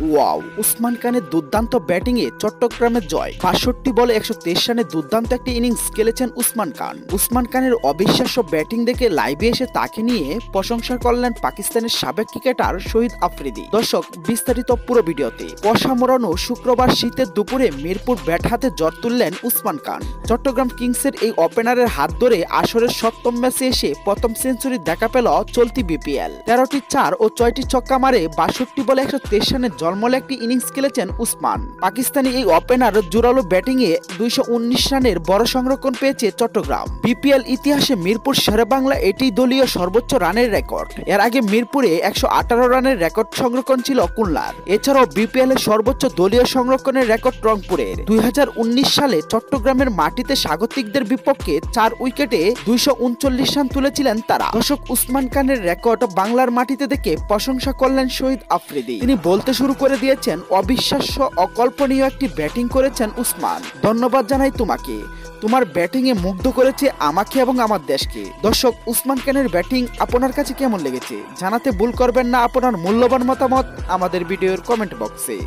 Wow, Usman খানের দুর্দান্ত ব্যাটিংয়ে চট্টগ্রামের জয়। ৬২ বলে ১২৩ রানে দুর্দান্ত একটি ইনিংস খেলেছেন উসমান খান। উসমান খানের অবিশ্বাস্য ব্যাটিং দেখে লাইভে এসে তাকে নিয়ে প্রশংসা করলেন পাকিস্তানের সাবেক ক্রিকেটার শহীদ আফ্রিদি। দর্শক, বিস্তারিত পুরো ভিডিওতে। কষা মোড়ানো শুক্রবার শীতের দুপুরে মিরপুর ব্যাট হাতে জ্বর তুললেন উসমান খান। চট্টগ্রাম কিংসের এই ওপেনারের হাত ধরে আসরের ৭ম ম্যাচে এসে প্রথম সেঞ্চুরি দেখা পেল চলতি বিপিএল। ১৩টি ৪ ও ৬টি ছক্কা মারে ৬২ বলে ১২৩ রানে জলমলে একটি ইনিংস খেলেছেন উসমান। পাকিস্তানি এই ওপেনার জোরালো ব্যাটিংয়ে ২১৯ রানের বড় সংরক্ষণ পেয়েছে চট্টগ্রাম। বিপিএল ইতিহাসে মিরপুর শেরেবাংলা এটি দলীয় সর্বোচ্চ রানের রেকর্ড। এর আগে মিরপুরে ১১৮ রানের রেকর্ড সংরক্ষণ ছিল খুলনার। এছাড়াও বিপিএল এর সর্বোচ্চ দলীয় সংরক্ষণের রেকর্ড রংপুরের। ২০১৯ সালে চট্টগ্রামের মাটিতে স্বাগতিকদের বিপক্ষে ৪ উইকেটে ২৩৯ রান তুলেছিলেন তারা। দর্শক, উসমান খানের রেকর্ড বাংলার মাটিতে দেখে প্রশংসা করলেন শহীদ আফ্রিদি। তিনি বলতে শুরু করে দিয়েছেন, অবিশ্বাস্য অকল্পনীয় একটি ব্যাটিং করেছেন উসমান। ধন্যবাদ জানাই তোমাকে, তোমার ব্যাটিং এ মুগ্ধ করেছে আমাকে এবং আমার দেশকে। দর্শক, উসমান খানের ব্যাটিং আপনার কাছে কেমন লেগেছে জানাতে ভুল করবেন না আপনার মূল্যবান মতামত আমাদের ভিডিওর কমেন্ট বক্সে।